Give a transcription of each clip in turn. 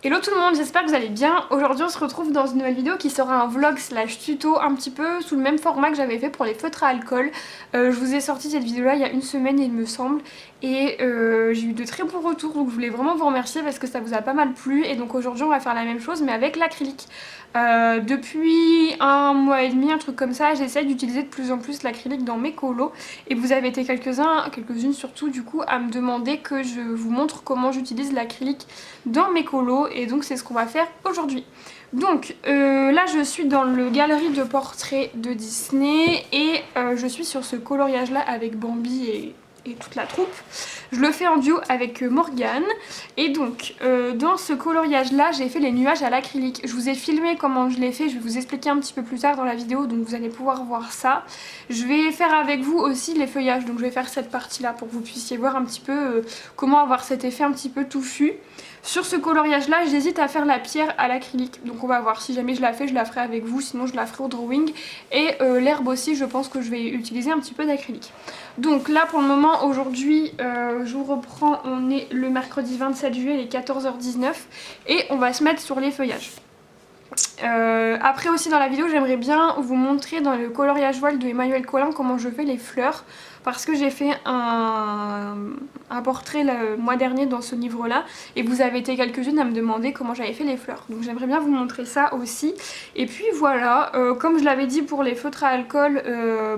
Hello tout le monde, j'espère que vous allez bien. Aujourd'hui on se retrouve dans une nouvelle vidéo qui sera un vlog slash tuto un petit peu sous le même format que j'avais fait pour les feutres à alcool. Je vous ai sorti cette vidéo là il y a une semaine il me semble et j'ai eu de très bons retours, donc je voulais vraiment vous remercier parce que ça vous a pas mal plu. Et donc aujourd'hui on va faire la même chose mais avec l'acrylique. Depuis un mois et demi, un truc comme ça, j'essaie d'utiliser de plus en plus l'acrylique dans mes colos et vous avez été quelques-unes surtout du coup à me demander que je vous montre comment j'utilise l'acrylique dans mes colos et donc c'est ce qu'on va faire aujourd'hui. Donc là je suis dans le galerie de portraits de Disney et je suis sur ce coloriage là avec Bambi et toute la troupe. Je le fais en duo avec Morgane et donc dans ce coloriage là j'ai fait les nuages à l'acrylique. Je vous ai filmé comment je l'ai fait, je vais vous expliquer un petit peu plus tard dans la vidéo, donc vous allez pouvoir voir ça. Je vais faire avec vous aussi les feuillages, donc je vais faire cette partie là pour que vous puissiez voir un petit peu comment avoir cet effet un petit peu touffu. Sur ce coloriage là j'hésite à faire la pierre à l'acrylique, donc on va voir, si jamais je la fais je la ferai avec vous, sinon je la ferai au drawing. Et l'herbe aussi je pense que je vais utiliser un petit peu d'acrylique. Donc là pour le moment aujourd'hui je vous reprends, on est le mercredi 27 juillet, il est 14h19 et on va se mettre sur les feuillages. Après aussi dans la vidéo j'aimerais bien vous montrer dans le coloriage voile de Emmanuel Collin comment je fais les fleurs, parce que j'ai fait un portrait le mois dernier dans ce livre là et vous avez été quelques-unes à me demander comment j'avais fait les fleurs, donc j'aimerais bien vous montrer ça aussi. Et puis voilà, comme je l'avais dit pour les feutres à alcool,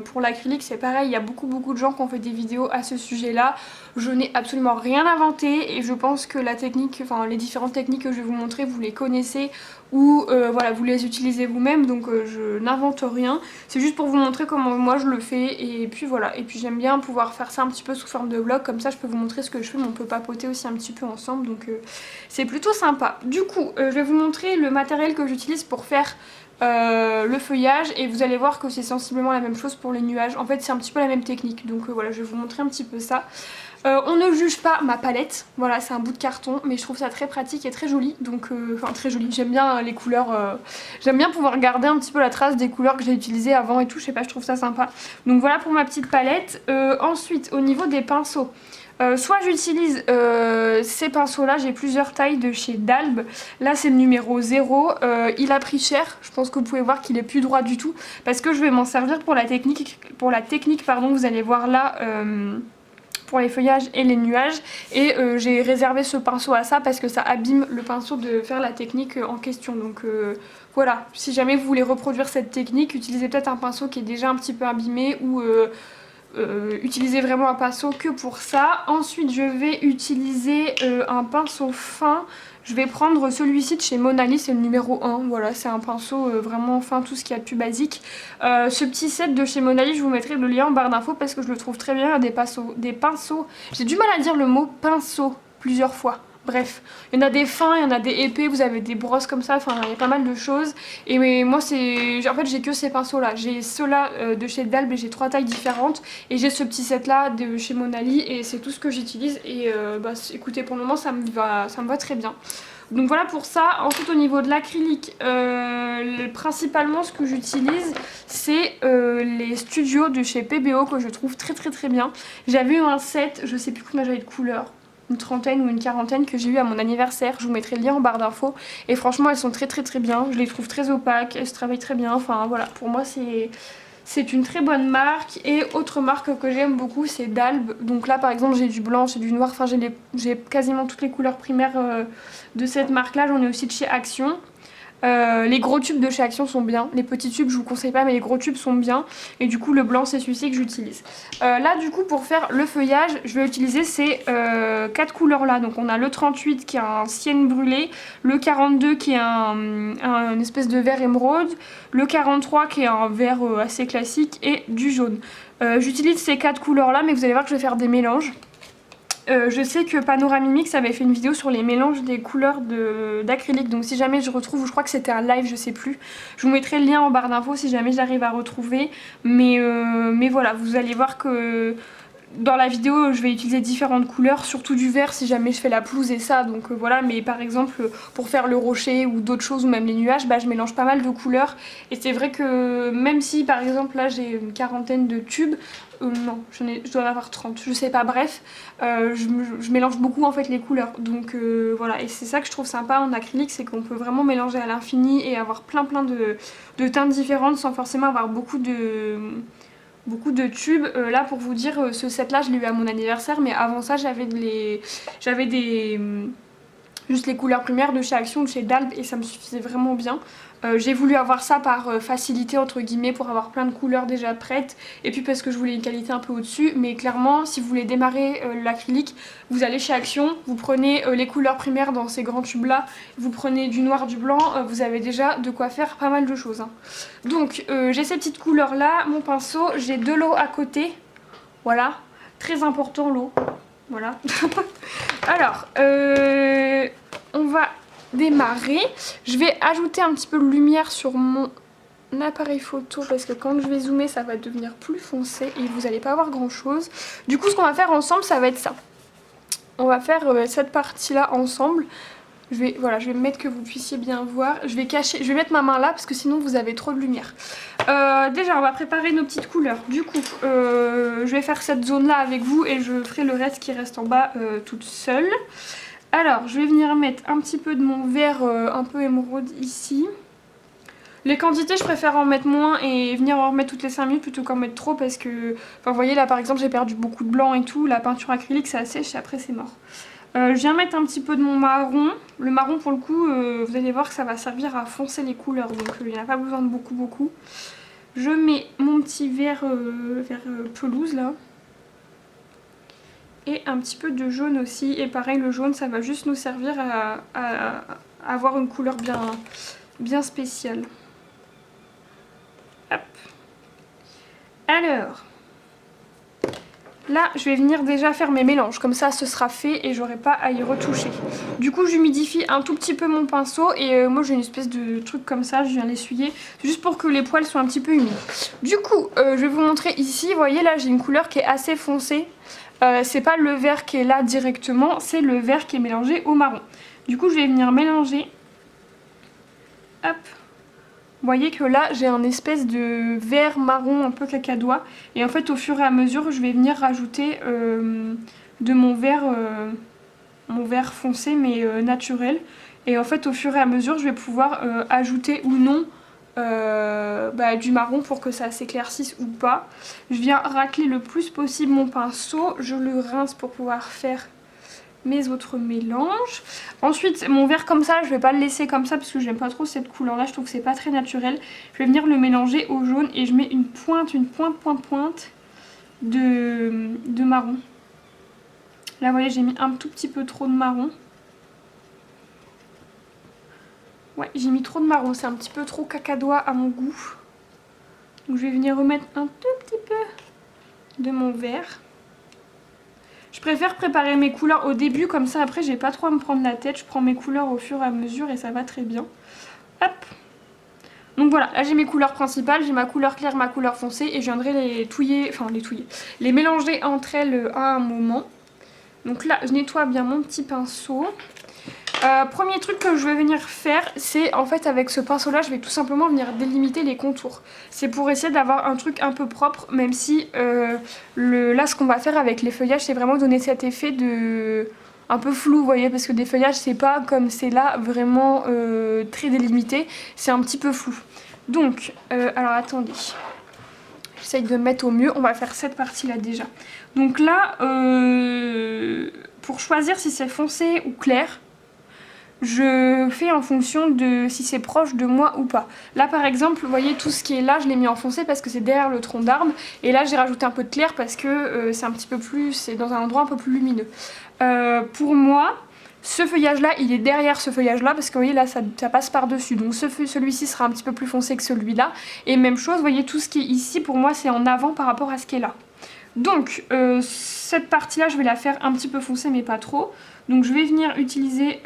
pour l'acrylique c'est pareil, il y a beaucoup de gens qui ont fait des vidéos à ce sujet là. Je n'ai absolument rien inventé et je pense que la technique, enfin les différentes techniques que je vais vous montrer vous les connaissez ou voilà vous les utilisez vous-même, donc je n'invente rien, c'est juste pour vous montrer comment moi je le fais. Et puis voilà, et puis j'aime bien pouvoir faire ça un petit peu sous forme de vlog, comme ça je peux vous montrer ce que je fais mais on peut papoter aussi un petit peu ensemble, donc c'est plutôt sympa. Du coup je vais vous montrer le matériel que j'utilise pour faire le feuillage et vous allez voir que c'est sensiblement la même chose pour les nuages, en fait c'est un petit peu la même technique, donc voilà je vais vous montrer un petit peu ça. On ne juge pas ma palette, voilà c'est un bout de carton mais je trouve ça très pratique et très joli, donc enfin très joli, j'aime bien les couleurs, j'aime bien pouvoir garder un petit peu la trace des couleurs que j'ai utilisées avant et tout, je sais pas, je trouve ça sympa. Donc voilà pour ma petite palette. Ensuite au niveau des pinceaux, soit j'utilise ces pinceaux là, j'ai plusieurs tailles de chez Dalb, là c'est le numéro 0, il a pris cher, je pense que vous pouvez voir qu'il est plus droit du tout parce que je vais m'en servir pour la technique pardon, vous allez voir là pour les feuillages et les nuages, et j'ai réservé ce pinceau à ça parce que ça abîme le pinceau de faire la technique en question, donc voilà, si jamais vous voulez reproduire cette technique, utilisez peut-être un pinceau qui est déjà un petit peu abîmé ou utilisez vraiment un pinceau que pour ça. Ensuite je vais utiliser un pinceau fin. Je vais prendre celui-ci de chez Monali, c'est le numéro 1, voilà c'est un pinceau vraiment fin, tout ce qu'il y a de plus basique. Ce petit set de chez Monali, je vous mettrai le lien en barre d'infos parce que je le trouve très bien, il y a des pinceaux, j'ai du mal à dire le mot pinceau plusieurs fois. Bref, il y en a des fins, il y en a des épais, vous avez des brosses comme ça, enfin il y a pas mal de choses. Et mais moi c'est, en fait j'ai que ces pinceaux là, j'ai ceux-là de chez Dalb et j'ai 3 tailles différentes. Et j'ai ce petit set là de chez Monali et c'est tout ce que j'utilise. Et bah écoutez, pour le moment ça me va très bien. Donc voilà pour ça. Ensuite au niveau de l'acrylique, principalement ce que j'utilise c'est les studios de chez PBO que je trouve très bien. J'avais eu un set, je sais plus combien j'avais de couleurs, une trentaine ou une quarantaine que j'ai eu à mon anniversaire, je vous mettrai le lien en barre d'infos et franchement elles sont très bien, je les trouve très opaques, elles se travaillent très bien, enfin voilà, pour moi c'est une très bonne marque. Et autre marque que j'aime beaucoup c'est Dalb, donc là par exemple j'ai du blanc, j'ai du noir, enfin j'ai quasiment toutes les couleurs primaires de cette marque là, j'en ai aussi de chez Action. Les gros tubes de chez Action sont bien, les petits tubes je vous conseille pas mais les gros tubes sont bien, et du coup le blanc c'est celui-ci que j'utilise. Là du coup pour faire le feuillage je vais utiliser ces 4 couleurs là, donc on a le 38 qui est un sienne brûlé, le 42 qui est un espèce de vert émeraude, le 43 qui est un vert assez classique et du jaune. J'utilise ces 4 couleurs là mais vous allez voir que je vais faire des mélanges. Je sais que Panoramimix avait fait une vidéo sur les mélanges des couleurs d'acrylique, donc si jamais je retrouve, je crois que c'était un live, je sais plus, je vous mettrai le lien en barre d'infos si jamais j'arrive à retrouver, mais voilà, vous allez voir que dans la vidéo je vais utiliser différentes couleurs, surtout du vert si jamais je fais la pelouse et ça, donc voilà. Mais par exemple pour faire le rocher ou d'autres choses ou même les nuages, bah, je mélange pas mal de couleurs. Et c'est vrai que même si par exemple là j'ai une quarantaine de tubes, non, je dois en avoir 30, je sais pas, bref, je mélange beaucoup en fait les couleurs. Donc voilà, et c'est ça que je trouve sympa en acrylique, c'est qu'on peut vraiment mélanger à l'infini et avoir plein de teintes différentes sans forcément avoir beaucoup de tubes. Là pour vous dire, ce set là je l'ai eu à mon anniversaire, mais avant ça j'avais juste les couleurs primaires de chez Action ou de chez Dalb et ça me suffisait vraiment bien. J'ai voulu avoir ça par facilité entre guillemets pour avoir plein de couleurs déjà prêtes et puis parce que je voulais une qualité un peu au-dessus. Mais clairement si vous voulez démarrer l'acrylique, vous allez chez Action, vous prenez les couleurs primaires dans ces grands tubes là, vous prenez du noir, du blanc, vous avez déjà de quoi faire pas mal de choses, hein. Donc j'ai ces petites couleurs là, mon pinceau, j'ai de l'eau à côté, voilà, très important l'eau, voilà. Alors on va démarrer. Je vais ajouter un petit peu de lumière sur mon appareil photo parce que quand je vais zoomer ça va devenir plus foncé et vous n'allez pas voir grand chose. Du coup ce qu'on va faire ensemble ça va être ça. On va faire cette partie là ensemble. Voilà, je vais me mettre que vous puissiez bien voir. Je vais mettre ma main là parce que sinon vous avez trop de lumière. Déjà on va préparer nos petites couleurs. Du coup je vais faire cette zone là avec vous et je ferai le reste qui reste en bas toute seule. Alors je vais venir mettre un petit peu de mon vert un peu émeraude ici. Les quantités je préfère en mettre moins et venir en remettre toutes les 5 minutes plutôt qu'en mettre trop parce que, enfin vous voyez là par exemple j'ai perdu beaucoup de blanc et tout, la peinture acrylique ça sèche et après c'est mort. Je viens mettre un petit peu de mon marron. Le marron pour le coup vous allez voir que ça va servir à foncer les couleurs donc il n'y en a pas besoin de beaucoup. Je mets mon petit vert, pelouse là. Et un petit peu de jaune aussi et pareil le jaune ça va juste nous servir à avoir une couleur bien spéciale. Hop. Alors là je vais venir déjà faire mes mélanges, comme ça ce sera fait et j'aurai pas à y retoucher. Du coup j'humidifie un tout petit peu mon pinceau et moi j'ai une espèce de truc comme ça, je viens l'essuyer juste pour que les poils soient un petit peu humides. Du coup je vais vous montrer ici, vous voyez là j'ai une couleur qui est assez foncée. C'est pas le vert qui est là directement, c'est le vert qui est mélangé au marron. Du coup je vais venir mélanger. Hop. Vous voyez que là j'ai un espèce de vert marron un peu cacadois. Et en fait au fur et à mesure je vais venir rajouter de mon vert foncé mais naturel. Et en fait au fur et à mesure je vais pouvoir ajouter ou non du marron pour que ça s'éclaircisse ou pas. Je viens racler le plus possible mon pinceau, je le rince pour pouvoir faire mes autres mélanges. Ensuite mon vert comme ça je vais pas le laisser comme ça parce que j'aime pas trop cette couleur là, je trouve que c'est pas très naturel. Je vais venir le mélanger au jaune et je mets une pointe de marron. Là vous voyez j'ai mis un tout petit peu trop de marron. Ouais, j'ai mis trop de marron, c'est un petit peu trop cacadois à mon goût. Donc je vais venir remettre un tout petit peu de mon vert. Je préfère préparer mes couleurs au début, comme ça après j'ai pas trop à me prendre la tête. Je prends mes couleurs au fur et à mesure et ça va très bien. Hop. Donc voilà, là j'ai mes couleurs principales, j'ai ma couleur claire, ma couleur foncée et je viendrai les mélanger entre elles à un moment. Donc là je nettoie bien mon petit pinceau. Premier truc que je vais venir faire, c'est en fait avec ce pinceau là je vais tout simplement venir délimiter les contours. C'est pour essayer d'avoir un truc un peu propre, même si là ce qu'on va faire avec les feuillages c'est vraiment donner cet effet de un peu flou, vous voyez, parce que des feuillages c'est pas comme c'est là vraiment très délimité, c'est un petit peu flou. Donc alors attendez, j'essaye de me mettre au mieux, on va faire cette partie là déjà. Donc là pour choisir si c'est foncé ou clair, je fais en fonction de si c'est proche de moi ou pas. Là par exemple, vous voyez tout ce qui est là, je l'ai mis en foncé parce que c'est derrière le tronc d'arbre. Et là j'ai rajouté un peu de clair parce que c'est un petit peu plus, c'est dans un endroit un peu plus lumineux. Pour moi, ce feuillage là, il est derrière ce feuillage là parce que vous voyez là ça passe par dessus. Donc celui-ci sera un petit peu plus foncé que celui-là. Et même chose, vous voyez tout ce qui est ici, pour moi c'est en avant par rapport à ce qui est là. Donc cette partie là je vais la faire un petit peu foncée mais pas trop. Donc je vais venir utiliser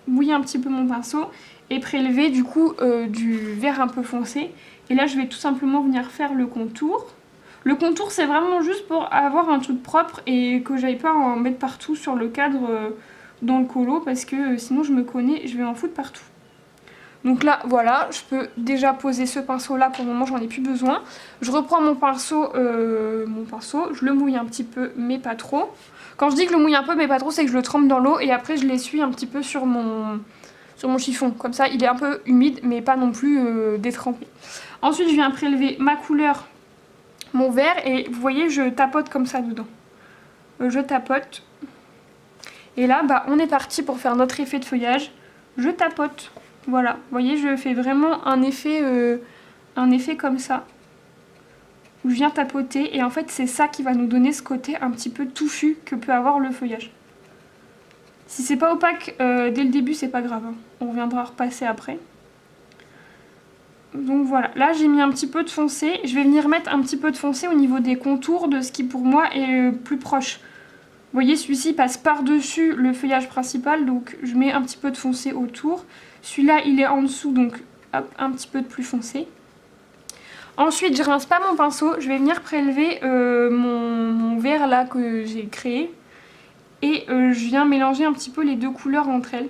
mouiller un petit peu mon pinceau et prélever du coup du vert un peu foncé. Et là je vais tout simplement venir faire le contour. Le contour c'est vraiment juste pour avoir un truc propre et que j'aille pas en mettre partout sur le cadre dans le colo parce que sinon je me connais, je vais en foutre partout. Donc là voilà, je peux déjà poser ce pinceau là, pour le moment j'en ai plus besoin. Je reprends mon pinceau, je le mouille un petit peu mais pas trop. Quand je dis que je le mouille un peu mais pas trop, c'est que je le trempe dans l'eau et après je l'essuie un petit peu sur mon chiffon. Comme ça il est un peu humide mais pas non plus détrempé. Ensuite je viens prélever ma couleur, mon vert, et vous voyez je tapote comme ça dedans. Je tapote. Et là bah on est parti pour faire notre effet de feuillage. Je tapote. Voilà, vous voyez, je fais vraiment un effet comme ça, où je viens tapoter, et en fait c'est ça qui va nous donner ce côté un petit peu touffu que peut avoir le feuillage. Si c'est pas opaque dès le début, c'est pas grave, hein. On reviendra repasser après. Donc voilà, là j'ai mis un petit peu de foncé, je vais venir mettre un petit peu de foncé au niveau des contours de ce qui pour moi est le plus proche. Vous voyez, celui-ci passe par-dessus le feuillage principal, donc je mets un petit peu de foncé autour. Celui-là, il est en dessous, donc hop, un petit peu de plus foncé. Ensuite, je rince pas mon pinceau, je vais venir prélever mon vert là que j'ai créé. Et je viens mélanger un petit peu les deux couleurs entre elles,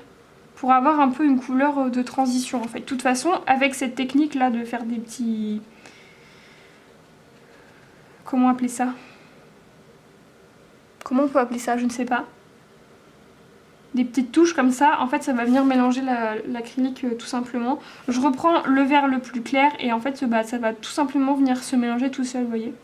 pour avoir un peu une couleur de transition en fait. De toute façon, avec cette technique là de faire des petits... Comment appeler ça ? Comment on peut appeler ça ? Je ne sais pas. Des petites touches comme ça, en fait ça va venir mélanger l'acrylique tout simplement. Je reprends le vert le plus clair et en fait ça va tout simplement venir se mélanger tout seul, vous voyez.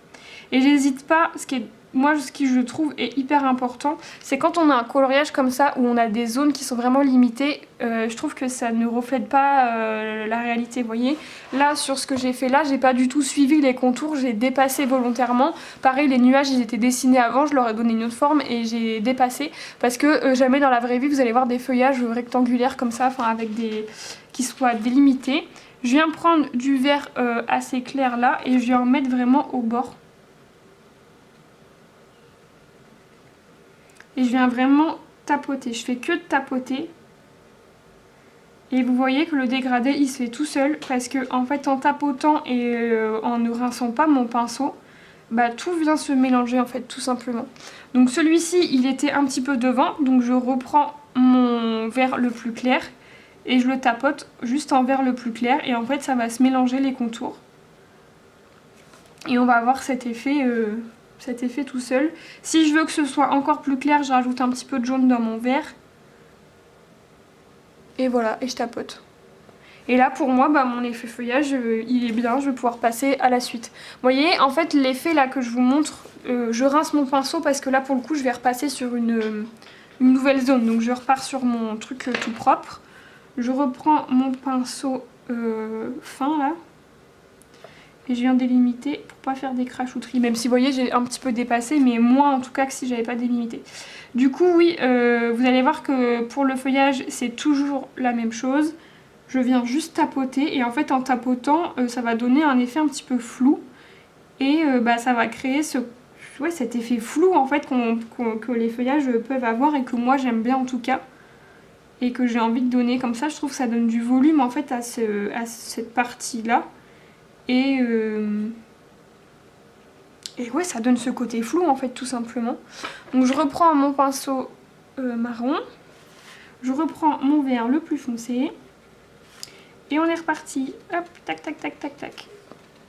Et j'hésite pas, ce qui je trouve est hyper important, c'est quand on a un coloriage comme ça où on a des zones qui sont vraiment limitées, je trouve que ça ne reflète pas la réalité, vous voyez. Là sur ce que j'ai fait là, j'ai pas du tout suivi les contours, j'ai dépassé volontairement. Pareil, les nuages ils étaient dessinés avant, je leur ai donné une autre forme et j'ai dépassé parce que jamais dans la vraie vie vous allez voir des feuillages rectangulaires comme ça, enfin avec des qui soient délimités. Je viens prendre du vert assez clair là et je viens en mettre vraiment au bord. Et je viens vraiment tapoter, je fais que de tapoter. Et vous voyez que le dégradé il se fait tout seul parce que en fait en tapotant et en ne rinçant pas mon pinceau, bah tout vient se mélanger en fait tout simplement. Donc celui-ci il était un petit peu devant, donc je reprends mon vert le plus clair et je le tapote juste en vert le plus clair et en fait ça va se mélanger les contours. Et on va avoir cet effet tout seul. Si je veux que ce soit encore plus clair, je rajoute un petit peu de jaune dans mon vert. Et voilà, et je tapote. Et là pour moi, mon effet feuillage, il est bien, je vais pouvoir passer à la suite. Vous voyez, en fait l'effet là que je vous montre, je rince mon pinceau parce que là pour le coup je vais repasser sur une nouvelle zone. Donc je repars sur mon truc tout propre. Je reprends mon pinceau fin là. Et je viens délimiter pour pas faire des crachouteries. Même si vous voyez j'ai un petit peu dépassé, mais moins en tout cas que si j'avais pas délimité. Du coup oui, vous allez voir que pour le feuillage c'est toujours la même chose. Je viens juste tapoter et en fait en tapotant ça va donner un effet un petit peu flou. Et ça va créer cet effet flou en fait que les feuillages peuvent avoir et que moi j'aime bien en tout cas. Et que j'ai envie de donner comme ça, je trouve que ça donne du volume en fait à cette partie là. Et ouais, ça donne ce côté flou en fait tout simplement. Donc je reprends mon pinceau marron, je reprends mon vert le plus foncé et on est reparti. Hop, tac tac tac tac tac.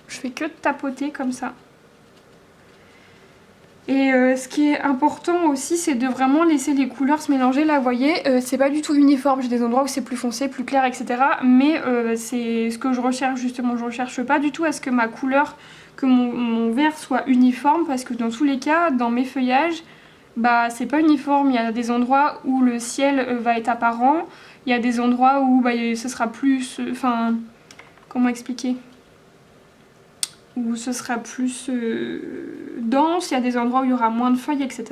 Je fais que de tapoter comme ça. Et ce qui est important aussi, c'est de vraiment laisser les couleurs se mélanger. Là, vous voyez, c'est pas du tout uniforme. J'ai des endroits où c'est plus foncé, plus clair, etc. Mais c'est ce que je recherche justement. Je recherche pas du tout à ce que ma couleur, que mon vert soit uniforme. Parce que dans tous les cas, dans mes feuillages, c'est pas uniforme. Il y a des endroits où le ciel va être apparent. Il y a des endroits où ce sera plus... Enfin, comment expliquer ? Où ce sera plus dense, il y a des endroits où il y aura moins de feuilles, etc.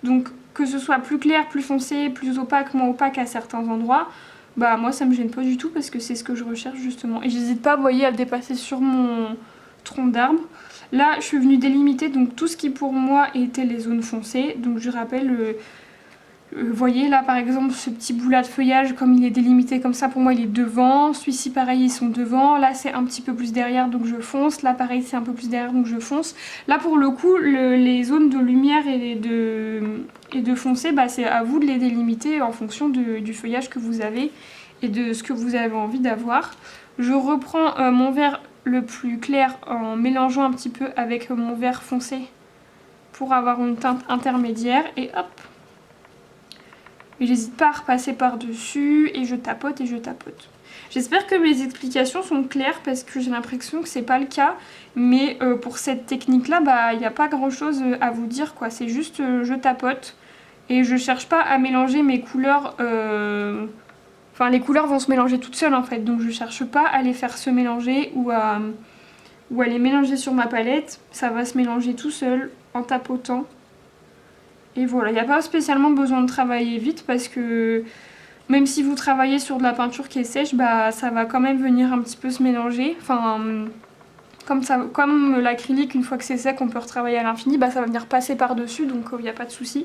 Donc que ce soit plus clair, plus foncé, plus opaque, moins opaque à certains endroits, moi ça me gêne pas du tout parce que c'est ce que je recherche justement. Et j'hésite pas, vous voyez, à le dépasser sur mon tronc d'arbre. Là je suis venue délimiter donc tout ce qui pour moi était les zones foncées. Donc je rappelle Vous voyez là par exemple ce petit bout là de feuillage, comme il est délimité comme ça, pour moi il est devant. Celui-ci pareil, ils sont devant. Là c'est un petit peu plus derrière donc je fonce. Là pareil c'est un peu plus derrière donc je fonce. Là pour le coup les zones de lumière et de foncé, bah, c'est à vous de les délimiter en fonction du feuillage que vous avez et de ce que vous avez envie d'avoir. Je reprends mon vert le plus clair en mélangeant un petit peu avec mon vert foncé pour avoir une teinte intermédiaire et hop. Et j'hésite pas à repasser par-dessus et je tapote et je tapote. J'espère que mes explications sont claires parce que j'ai l'impression que c'est pas le cas. Mais pour cette technique-là, bah, il n'y a pas grand-chose à vous dire, quoi. C'est juste je tapote et je cherche pas à mélanger mes couleurs. Enfin, les couleurs vont se mélanger toutes seules en fait. Donc je cherche pas à les faire se mélanger ou à les mélanger sur ma palette. Ça va se mélanger tout seul en tapotant. Et voilà, il n'y a pas spécialement besoin de travailler vite parce que même si vous travaillez sur de la peinture qui est sèche, bah ça va quand même venir un petit peu se mélanger. Enfin, comme l'acrylique, une fois que c'est sec, on peut retravailler à l'infini, bah ça va venir passer par-dessus, donc il n'y a pas de souci.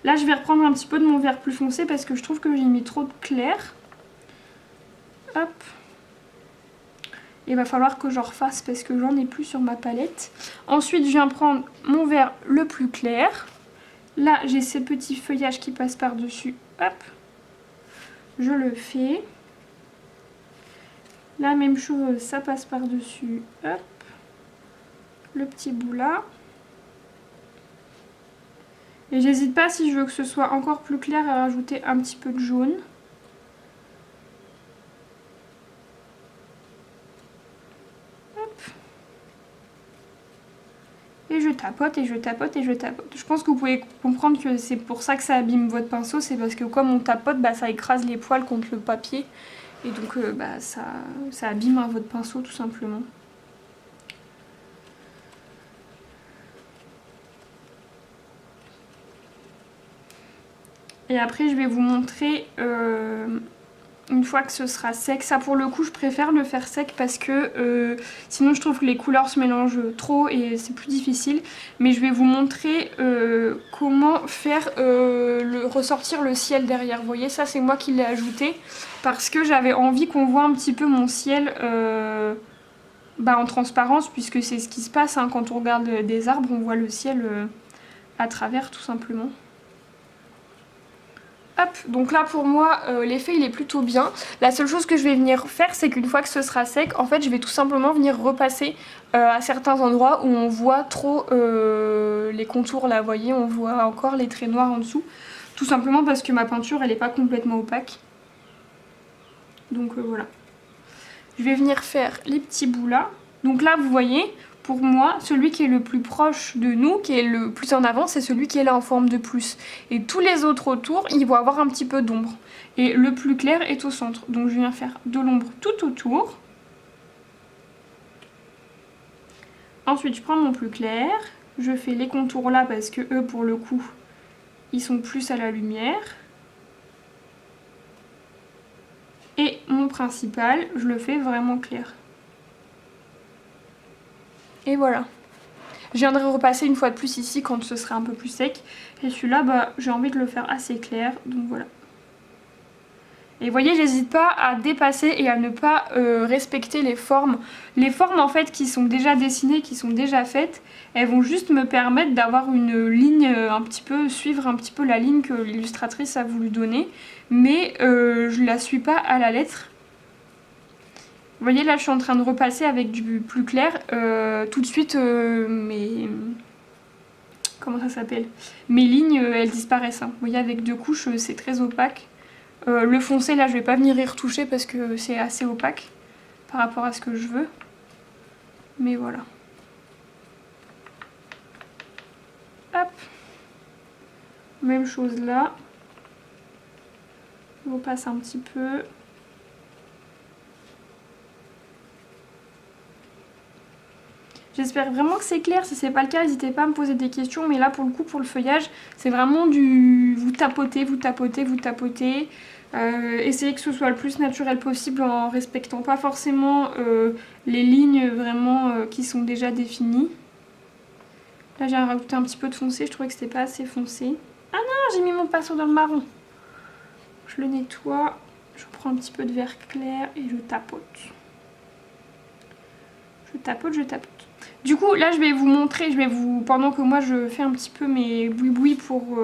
Là, je vais reprendre un petit peu de mon vert plus foncé parce que je trouve que j'ai mis trop de clair. Hop. Il va falloir que j'en refasse parce que j'en ai plus sur ma palette. Ensuite, je viens prendre mon vert le plus clair. Là, j'ai ces petits feuillages qui passent par-dessus. Hop. Je le fais. La même chose, ça passe par-dessus. Hop. Le petit bout là. Et j'hésite pas, si je veux que ce soit encore plus clair, à rajouter un petit peu de jaune. Hop. Et je tapote et je tapote et je tapote. Je pense que vous pouvez comprendre que c'est pour ça que ça abîme votre pinceau. C'est parce que comme on tapote, bah, ça écrase les poils contre le papier. Et donc bah, ça abîme votre pinceau tout simplement. Et après je vais vous montrer une fois que ce sera sec. Ça pour le coup je préfère le faire sec parce que sinon je trouve que les couleurs se mélangent trop et c'est plus difficile. Mais je vais vous montrer comment faire ressortir le ciel derrière. Vous voyez, ça c'est moi qui l'ai ajouté parce que j'avais envie qu'on voit un petit peu mon ciel en transparence, puisque c'est ce qui se passe hein, quand on regarde des arbres, on voit le ciel à travers tout simplement. Hop, donc là pour moi l'effet il est plutôt bien. La seule chose que je vais venir faire, c'est qu'une fois que ce sera sec, en fait je vais tout simplement venir repasser à certains endroits où on voit trop les contours là, vous voyez, on voit encore les traits noirs en dessous. Tout simplement parce que ma peinture elle n'est pas complètement opaque. Donc voilà. Je vais venir faire les petits bouts là. Donc là vous voyez, pour moi, celui qui est le plus proche de nous, qui est le plus en avant, c'est celui qui est là en forme de plus. Et tous les autres autour, ils vont avoir un petit peu d'ombre. Et le plus clair est au centre. Donc je viens faire de l'ombre tout autour. Ensuite, je prends mon plus clair. Je fais les contours là parce que eux, pour le coup, ils sont plus à la lumière. Et mon principal, je le fais vraiment clair. Et voilà. Je viendrai repasser une fois de plus ici quand ce sera un peu plus sec. Et celui-là, bah, j'ai envie de le faire assez clair. Donc voilà. Et vous voyez, j'hésite pas à dépasser et à ne pas respecter les formes. Les formes en fait qui sont déjà dessinées, qui sont déjà faites, elles vont juste me permettre d'avoir une ligne un petit peu, suivre un petit peu la ligne que l'illustratrice a voulu donner. Mais je la suis pas à la lettre. Vous voyez là je suis en train de repasser avec du plus clair, tout de suite comment ça s'appelle, mes lignes elles disparaissent. Hein. Vous voyez avec deux couches c'est très opaque. Le foncé là je vais pas venir y retoucher parce que c'est assez opaque par rapport à ce que je veux. Mais voilà. Hop. Même chose là. Je repasse un petit peu. J'espère vraiment que c'est clair. Si c'est pas le cas, n'hésitez pas à me poser des questions. Mais là, pour le coup, pour le feuillage, c'est vraiment du... Vous tapotez, vous tapotez, vous tapotez. Essayez que ce soit le plus naturel possible en respectant pas forcément les lignes vraiment qui sont déjà définies. Là, j'ai rajouté un petit peu de foncé. Je trouvais que c'était pas assez foncé. Ah non, j'ai mis mon pinceau dans le marron. Je le nettoie, je prends un petit peu de verre clair et je tapote. Je tapote, je tapote. Du coup, là, je vais vous montrer, pendant que moi je fais un petit peu mes boui-boui pour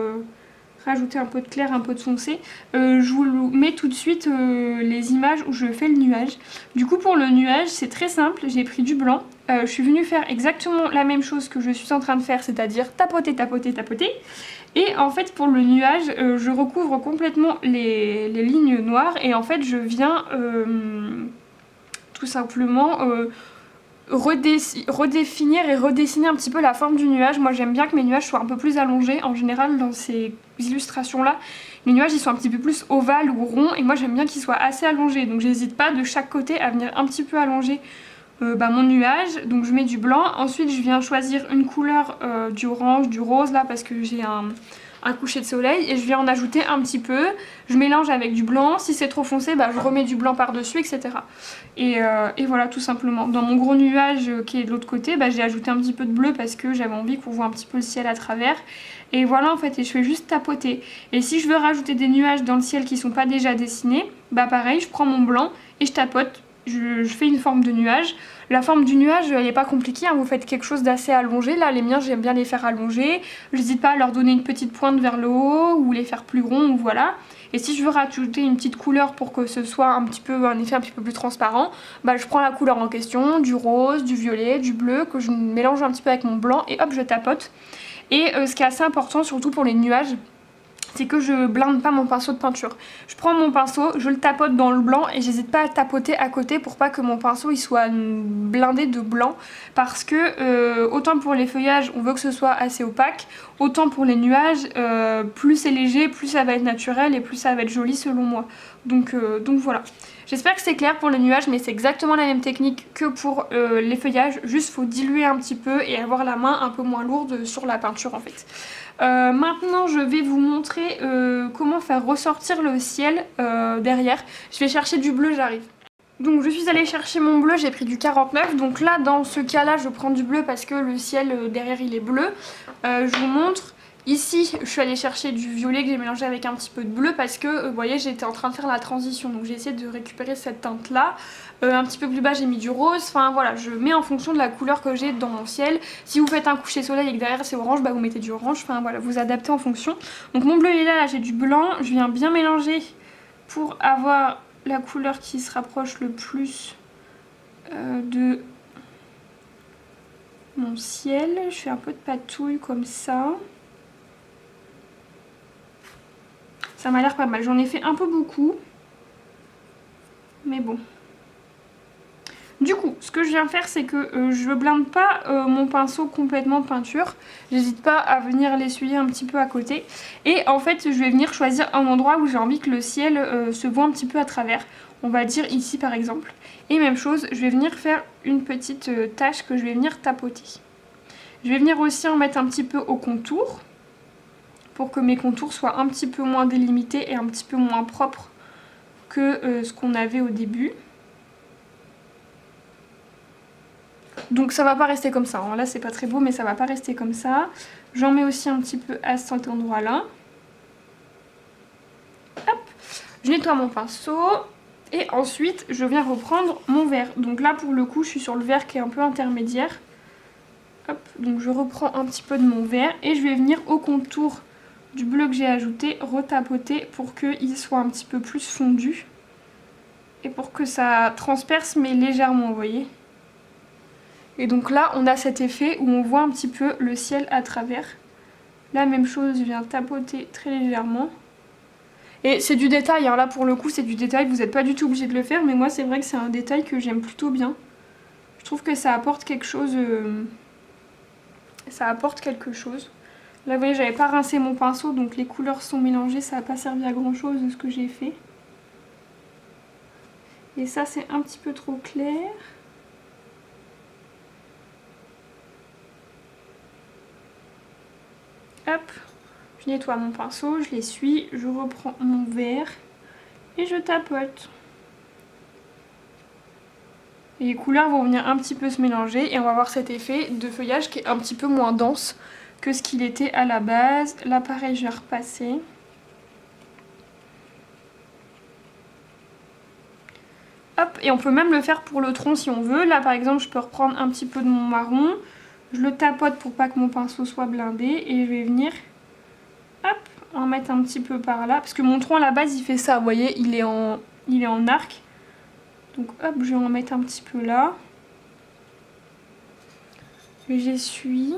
rajouter un peu de clair, un peu de foncé, je vous mets tout de suite les images où je fais le nuage. Du coup, pour le nuage, c'est très simple, j'ai pris du blanc. Je suis venue faire exactement la même chose que je suis en train de faire, c'est-à-dire tapoter, tapoter, tapoter. Et en fait, pour le nuage, je recouvre complètement les lignes noires et en fait, je viens tout simplement redéfinir et redessiner un petit peu la forme du nuage. Moi j'aime bien que mes nuages soient un peu plus allongés. En général dans ces illustrations là, les nuages ils sont un petit peu plus ovales ou ronds et moi j'aime bien qu'ils soient assez allongés. Donc j'hésite pas de chaque côté à venir un petit peu allonger mon nuage. Donc je mets du blanc. Ensuite je viens choisir une couleur du orange, du rose là parce que j'ai un coucher de soleil et je viens en ajouter un petit peu. Je mélange avec du blanc. Si c'est trop foncé, bah, je remets du blanc par-dessus, etc. Et voilà, tout simplement. Dans mon gros nuage qui est de l'autre côté, bah, j'ai ajouté un petit peu de bleu parce que j'avais envie qu'on voit un petit peu le ciel à travers. Et voilà en fait, et je fais juste tapoter. Et si je veux rajouter des nuages dans le ciel qui sont pas déjà dessinés, bah pareil, je prends mon blanc et je tapote. Je fais une forme de nuage. La forme du nuage, elle n'est pas compliquée, hein. Vous faites quelque chose d'assez allongé. Là, les miens, j'aime bien les faire allongés. J'hésite pas à leur donner une petite pointe vers le haut ou les faire plus ronds, ou voilà. Et si je veux rajouter une petite couleur pour que ce soit un effet un petit peu plus transparent, bah, je prends la couleur en question, du rose, du violet, du bleu, que je mélange un petit peu avec mon blanc et hop, je tapote. Et ce qui est assez important, surtout pour les nuages, c'est que je blinde pas mon pinceau de peinture. Je prends mon pinceau, je le tapote dans le blanc et j'hésite pas à tapoter à côté pour pas que mon pinceau il soit blindé de blanc, parce que autant pour les feuillages on veut que ce soit assez opaque, autant pour les nuages plus c'est léger, plus ça va être naturel et plus ça va être joli selon moi. Donc voilà. J'espère que c'est clair pour les nuages, mais c'est exactement la même technique que pour les feuillages, juste faut diluer un petit peu et avoir la main un peu moins lourde sur la peinture en fait. Maintenant je vais vous montrer comment faire ressortir le ciel derrière. Je vais chercher du bleu, j'arrive. Donc je suis allée chercher mon bleu, j'ai pris du 49. Donc là dans ce cas là je prends du bleu parce que le ciel derrière il est bleu. Je vous montre. Ici je suis allée chercher du violet que j'ai mélangé avec un petit peu de bleu parce que vous voyez j'étais en train de faire la transition. Donc j'ai essayé de récupérer cette teinte là. Un petit peu plus bas j'ai mis du rose. Enfin voilà, je mets en fonction de la couleur que j'ai dans mon ciel. Si vous faites un coucher soleil et que derrière c'est orange, bah vous mettez du orange. Enfin voilà, vous adaptez en fonction. Donc mon bleu il est là, là j'ai du blanc. Je viens bien mélanger pour avoir la couleur qui se rapproche le plus de mon ciel. Je fais un peu de patouille comme ça. Ça m'a l'air pas mal. J'en ai fait un peu beaucoup. Mais bon. Du coup, ce que je viens faire, c'est que je blinde pas mon pinceau complètement de peinture. J'hésite pas à venir l'essuyer un petit peu à côté. Et en fait, je vais venir choisir un endroit où j'ai envie que le ciel se voit un petit peu à travers. On va dire ici par exemple. Et même chose, je vais venir faire une petite tache que je vais venir tapoter. Je vais venir aussi en mettre un petit peu au contour, pour que mes contours soient un petit peu moins délimités et un petit peu moins propres que ce qu'on avait au début. Donc ça va pas rester comme ça, hein. Là c'est pas très beau mais ça va pas rester comme ça. J'en mets aussi un petit peu à cet endroit là. Hop, je nettoie mon pinceau et ensuite je viens reprendre mon verre. Donc là pour le coup je suis sur le verre qui est un peu intermédiaire. Hop, donc je reprends un petit peu de mon verre et je vais venir au contour du bleu que j'ai ajouté retapoter pour qu'il soit un petit peu plus fondu. Et pour que ça transperce mais légèrement, vous voyez. Et donc là on a cet effet où on voit un petit peu le ciel à travers. La même chose, je viens tapoter très légèrement. Et c'est du détail, hein. Là pour le coup c'est du détail, vous n'êtes pas du tout obligé de le faire, mais moi c'est vrai que c'est un détail que j'aime plutôt bien. Je trouve que ça apporte quelque chose. Ça apporte quelque chose. Là vous voyez j'avais pas rincé mon pinceau donc les couleurs sont mélangées, ça n'a pas servi à grand chose de ce que j'ai fait. Et ça c'est un petit peu trop clair. Hop, je nettoie mon pinceau, je l'essuie, je reprends mon verre et je tapote. Et les couleurs vont venir un petit peu se mélanger et on va avoir cet effet de feuillage qui est un petit peu moins dense que ce qu'il était à la base. Là pareil je vais repasser. et on peut même le faire pour le tronc si on veut. Là par exemple je peux reprendre un petit peu de mon marron, je le tapote pour pas que mon pinceau soit blindé et je vais venir hop, en mettre un petit peu par là, parce que mon tronc à la base il fait ça, vous voyez, il est en arc. Donc hop, je vais en mettre un petit peu là. J'essuie.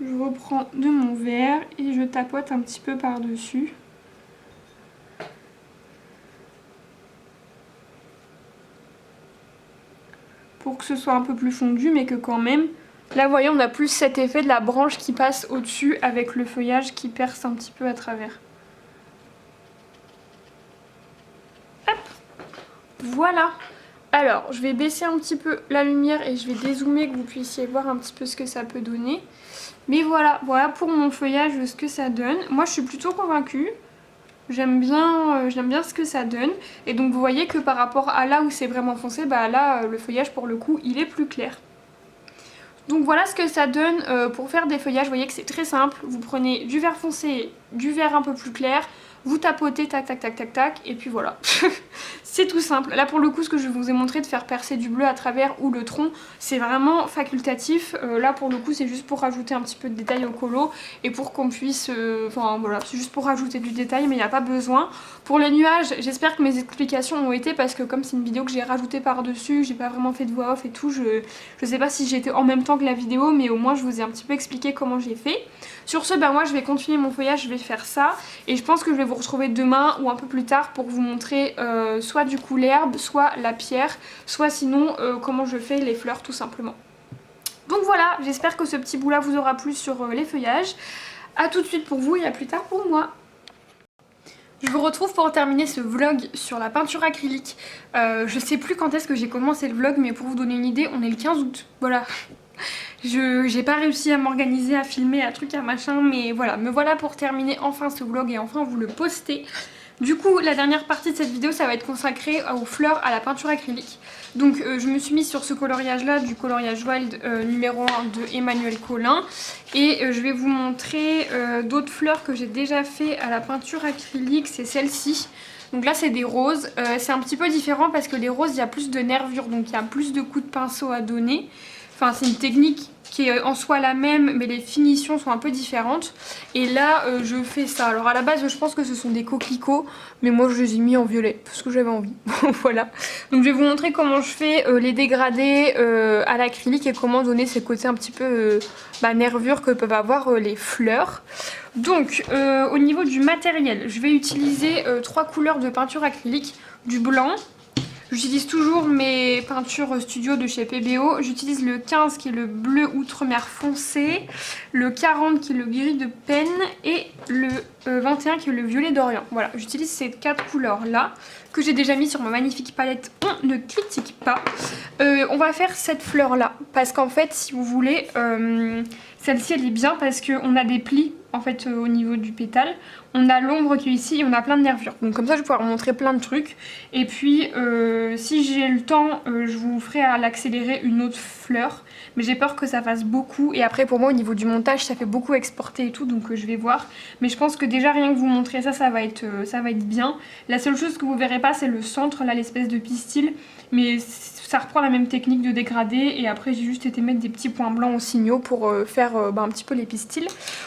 Je reprends de mon verre et je tapote un petit peu par-dessus. Pour que ce soit un peu plus fondu, mais que quand même... Là, vous voyez, on a plus cet effet de la branche qui passe au-dessus avec le feuillage qui perce un petit peu à travers. Hop, voilà. Alors, je vais baisser un petit peu la lumière et je vais dézoomer que vous puissiez voir un petit peu ce que ça peut donner. Mais voilà, voilà pour mon feuillage ce que ça donne. Moi, je suis plutôt convaincue. J'aime bien ce que ça donne. Et donc, vous voyez que par rapport à là où c'est vraiment foncé, bah là, le feuillage, pour le coup, il est plus clair. Donc voilà ce que ça donne pour faire des feuillages. Vous voyez que c'est très simple. Vous prenez du vert foncé, du vert un peu plus clair, vous tapotez, tac, tac, tac, tac, tac, et puis voilà. C'est tout simple. Là pour le coup, ce que je vous ai montré de faire percer du bleu à travers ou le tronc, c'est vraiment facultatif. Là pour le coup, c'est juste pour rajouter un petit peu de détail au colo et pour qu'on puisse... Enfin voilà, c'est juste pour rajouter du détail, mais il n'y a pas besoin. Pour les nuages, j'espère que mes explications ont été, parce que comme c'est une vidéo que j'ai rajoutée par-dessus, j'ai pas vraiment fait de voix off et tout, je sais pas si j'ai été en même temps que la vidéo, mais au moins je vous ai un petit peu expliqué comment j'ai fait. Sur ce, ben moi je vais continuer mon feuillage, je vais faire ça, et je pense que je vais vous retrouver demain ou un peu plus tard pour vous montrer soit du coup l'herbe, soit la pierre, soit sinon comment je fais les fleurs tout simplement. Donc voilà, j'espère que ce petit bout là vous aura plu sur les feuillages. A tout de suite pour vous et à plus tard pour moi. Je vous retrouve pour terminer ce vlog sur la peinture acrylique. Je sais plus quand est-ce que j'ai commencé le vlog, mais pour vous donner une idée, on est le 15 août, voilà. J'ai pas réussi à m'organiser, à filmer, à truc, à machin, mais voilà, me voilà pour terminer enfin ce vlog et enfin vous le poster. Du coup, la dernière partie de cette vidéo, ça va être consacré aux fleurs à la peinture acrylique. Donc je me suis mise sur ce coloriage là, du coloriage Wild numéro 1 de Emmanuel Colin. Et je vais vous montrer d'autres fleurs que j'ai déjà fait à la peinture acrylique, c'est celle-ci. Donc là c'est des roses, c'est un petit peu différent parce que les roses il y a plus de nervures, donc il y a plus de coups de pinceau à donner. Enfin c'est une technique qui est en soi la même, mais les finitions sont un peu différentes. Et là je fais ça. Alors à la base je pense que ce sont des coquelicots, mais moi je les ai mis en violet parce que j'avais envie. Voilà. Donc je vais vous montrer comment je fais les dégradés à l'acrylique et comment donner ces côtés un petit peu nervures que peuvent avoir les fleurs. Donc au niveau du matériel, je vais utiliser 3 couleurs de peinture acrylique, du blanc. J'utilise toujours mes peintures studio de chez PBO. J'utilise le 15 qui est le bleu outre-mer foncé, le 40 qui est le gris de Peine et le 21 qui est le violet d'Orient. Voilà, j'utilise ces 4 couleurs là que j'ai déjà mis sur ma magnifique palette. On ne critique pas. On va faire cette fleur là parce qu'en fait si vous voulez, celle-ci elle est bien parce qu'on a des plis en fait au niveau du pétale. On a l'ombre qui est ici et on a plein de nervures. Donc comme ça je vais pouvoir vous montrer plein de trucs. Et puis si j'ai le temps, je vous ferai à l'accéléré une autre fleur. Mais j'ai peur que ça fasse beaucoup. Et après pour moi au niveau du montage ça fait beaucoup exporter et tout. Donc je vais voir. Mais je pense que déjà rien que vous montrer ça, ça va être bien. La seule chose que vous verrez pas c'est le centre, là l'espèce de pistil. Mais ça reprend la même technique de dégradé. Et après j'ai juste été mettre des petits points blancs aux signaux pour faire un petit peu les pistils.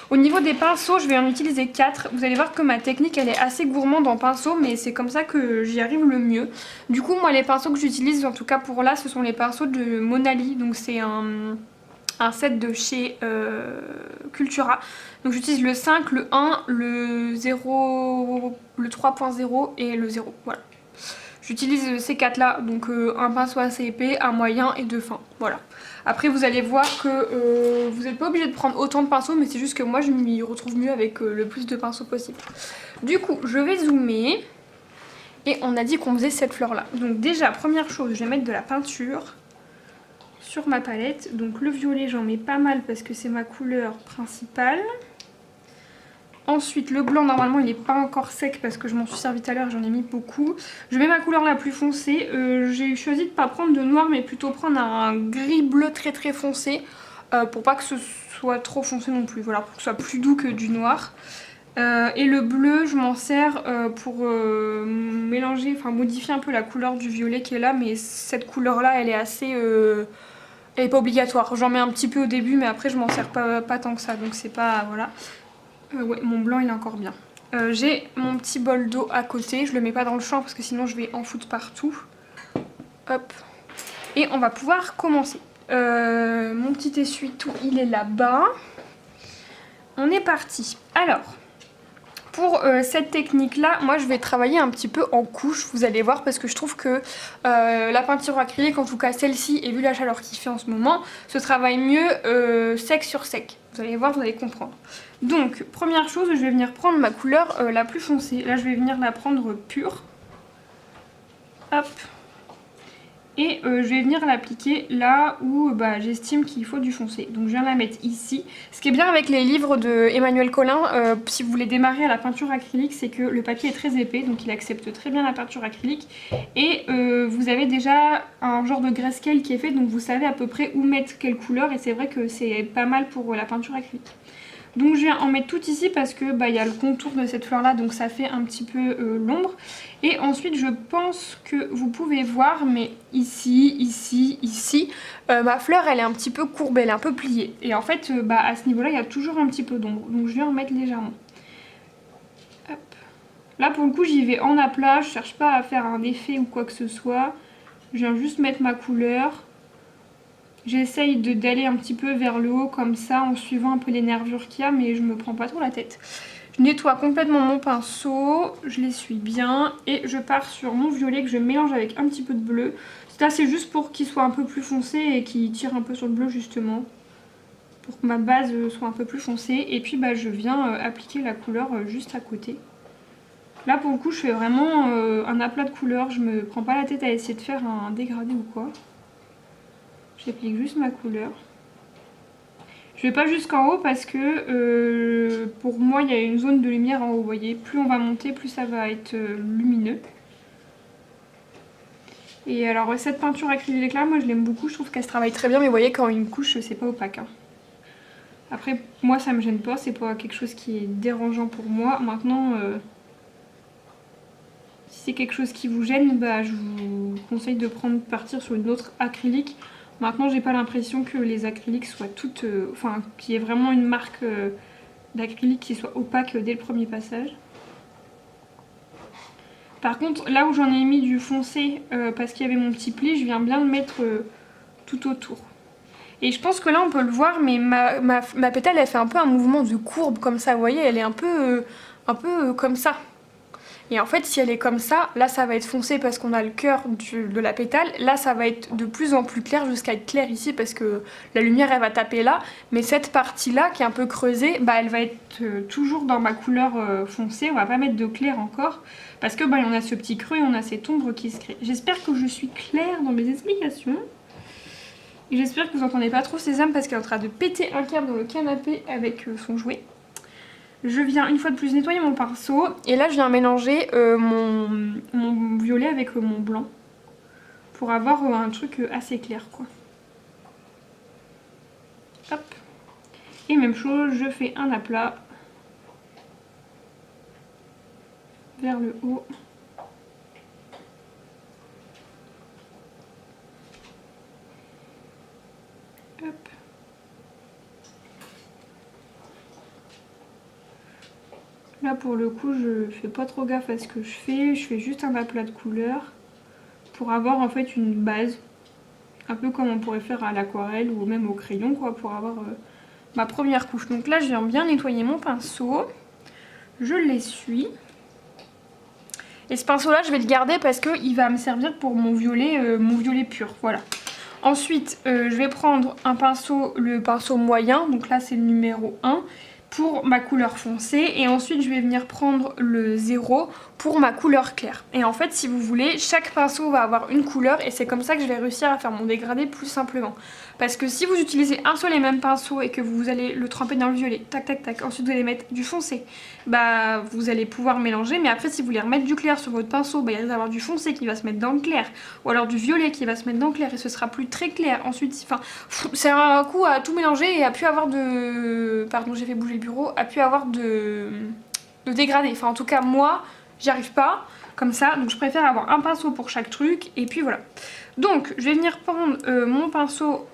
Au niveau des pinceaux je vais en utiliser 4. Vous allez voir que ma technique elle est assez gourmande en pinceau, mais c'est comme ça que j'y arrive le mieux. Du coup moi les pinceaux que j'utilise en tout cas pour là ce sont les pinceaux de Monali. Donc c'est un set de chez Cultura. Donc j'utilise le 5, le 1, le 0, le 3.0 et le 0. Voilà. J'utilise ces 4 là, donc un pinceau assez épais, un moyen et 2 fins. Voilà. Après vous allez voir que vous n'êtes pas obligé de prendre autant de pinceaux, mais c'est juste que moi je m'y retrouve mieux avec le plus de pinceaux possible. Du coup je vais zoomer et on a dit qu'on faisait cette fleur là. Donc déjà première chose, je vais mettre de la peinture sur ma palette. Donc le violet j'en mets pas mal parce que c'est ma couleur principale. Ensuite le blanc normalement il n'est pas encore sec parce que je m'en suis servi tout à l'heure, j'en ai mis beaucoup. Je mets ma couleur la plus foncée, j'ai choisi de ne pas prendre de noir mais plutôt prendre un gris bleu très très foncé pour pas que ce soit trop foncé non plus, voilà, pour que ce soit plus doux que du noir. Et le bleu, je m'en sers pour mélanger, enfin modifier un peu la couleur du violet qui est là, mais cette couleur-là, elle est assez... elle est pas obligatoire. J'en mets un petit peu au début, mais après, je m'en sers pas tant que ça, donc c'est pas... Voilà. Ouais, mon blanc, il est encore bien. J'ai mon petit bol d'eau à côté. Je le mets pas dans le champ parce que sinon, je vais en foutre partout. Hop. Et on va pouvoir commencer. Mon petit essuie-tout, il est là-bas. On est parti. Alors... Pour cette technique-là, moi je vais travailler un petit peu en couche, vous allez voir, parce que je trouve que la peinture acrylique, en tout cas celle-ci, et vu la chaleur qu'il fait en ce moment, se travaille mieux sec sur sec. Vous allez voir, vous allez comprendre. Donc, première chose, je vais venir prendre ma couleur la plus foncée. Là, je vais venir la prendre pure. Hop. Et je vais venir l'appliquer là où j'estime qu'il faut du foncé. Donc je viens la mettre ici. Ce qui est bien avec les livres de Emmanuel Collin, si vous voulez démarrer à la peinture acrylique, c'est que le papier est très épais, donc il accepte très bien la peinture acrylique. Et vous avez déjà un genre de grayscale qui est fait, donc vous savez à peu près où mettre quelle couleur. Et c'est vrai que c'est pas mal pour la peinture acrylique. Donc je viens en mettre tout ici parce que y a le contour de cette fleur là, donc ça fait un petit peu l'ombre. Et ensuite je pense que vous pouvez voir, mais ici, ma fleur elle est un petit peu courbée, elle est un peu pliée. Et en fait à ce niveau là il y a toujours un petit peu d'ombre, donc je viens en mettre légèrement. Hop. Là pour le coup j'y vais en aplat, je cherche pas à faire un effet ou quoi que ce soit. Je viens juste mettre ma couleur. J'essaye d'aller un petit peu vers le haut comme ça en suivant un peu les nervures qu'il y a, mais je me prends pas trop la tête. Je nettoie complètement mon pinceau, je l'essuie bien et je pars sur mon violet que je mélange avec un petit peu de bleu. Là c'est juste pour qu'il soit un peu plus foncé et qu'il tire un peu sur le bleu justement. Pour que ma base soit un peu plus foncée. Et puis je viens appliquer la couleur juste à côté. Là pour le coup je fais vraiment un aplat de couleur, je me prends pas la tête à essayer de faire un dégradé ou quoi. J'applique juste ma couleur. Je vais pas jusqu'en haut parce que pour moi il y a une zone de lumière en haut, vous voyez. Plus on va monter, plus ça va être lumineux. Et alors cette peinture acrylique là, moi je l'aime beaucoup, je trouve qu'elle se travaille très bien, mais vous voyez quand une couche c'est pas opaque. Hein. Après moi ça me gêne pas, c'est pas quelque chose qui est dérangeant pour moi. Maintenant si c'est quelque chose qui vous gêne, je vous conseille de partir sur une autre acrylique. Maintenant, j'ai pas l'impression que les acryliques soient toutes... Enfin, qu'il y ait vraiment une marque d'acrylique qui soit opaque dès le premier passage. Par contre, là où j'en ai mis du foncé, parce qu'il y avait mon petit pli, je viens bien le mettre tout autour. Et je pense que là, on peut le voir, mais ma pétale, elle fait un peu un mouvement de courbe, comme ça, vous voyez, elle est un peu comme ça. Et en fait, si elle est comme ça, là ça va être foncé parce qu'on a le cœur de la pétale. Là ça va être de plus en plus clair jusqu'à être clair ici parce que la lumière elle va taper là. Mais cette partie là qui est un peu creusée, elle va être toujours dans ma couleur foncée. On va pas mettre de clair encore parce que on a ce petit creux et on a cette ombre qui se crée. J'espère que je suis claire dans mes explications. Et j'espère que vous entendez pas trop Sésame parce qu'elle est en train de péter un câble dans le canapé avec son jouet. Je viens une fois de plus nettoyer mon pinceau et là je viens mélanger mon violet avec mon blanc pour avoir un truc assez clair quoi. Hop. Et même chose, je fais un aplat vers le haut. Hop. Là pour le coup je fais pas trop gaffe à ce que je fais juste un aplat de couleur pour avoir en fait une base, un peu comme on pourrait faire à l'aquarelle ou même au crayon quoi, pour avoir ma première couche. Donc là je viens bien nettoyer mon pinceau, je l'essuie. Et ce pinceau là je vais le garder parce qu'il va me servir pour mon violet pur, voilà. Ensuite je vais prendre un pinceau, le pinceau moyen, donc là c'est le numéro 1. Pour ma couleur foncée et ensuite je vais venir prendre le 0 pour ma couleur claire. Et en fait si vous voulez, chaque pinceau va avoir une couleur et c'est comme ça que je vais réussir à faire mon dégradé plus simplement. Parce que si vous utilisez un seul et même pinceau et que vous allez le tremper dans le violet, tac tac tac, ensuite vous allez mettre du foncé, vous allez pouvoir mélanger, mais après si vous voulez remettre du clair sur votre pinceau, il risque d'avoir du foncé qui va se mettre dans le clair, ou alors du violet qui va se mettre dans le clair et ce sera plus très clair. Ensuite, enfin, c'est un coup à tout mélanger et à plus avoir de... Pardon, j'ai fait bouger le bureau, à plus avoir de de dégradé. Enfin en tout cas moi j'y arrive pas comme ça, donc je préfère avoir un pinceau pour chaque truc et puis voilà. Donc je vais venir prendre mon pinceau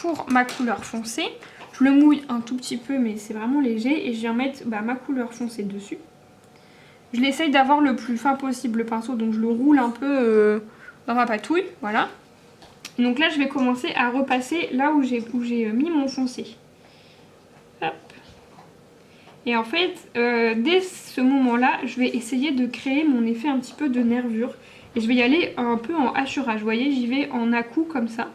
pour ma couleur foncée. Je le mouille un tout petit peu mais c'est vraiment léger et je viens mettre ma couleur foncée dessus. Je l'essaye d'avoir le plus fin possible le pinceau, donc je le roule un peu dans ma patouille, voilà. Donc là je vais commencer à repasser là où j'ai mis mon foncé. Hop. Et en fait, dès ce moment-là, je vais essayer de créer mon effet un petit peu de nervure. Et je vais y aller un peu en hachurage, vous voyez, j'y vais en à-coups comme ça.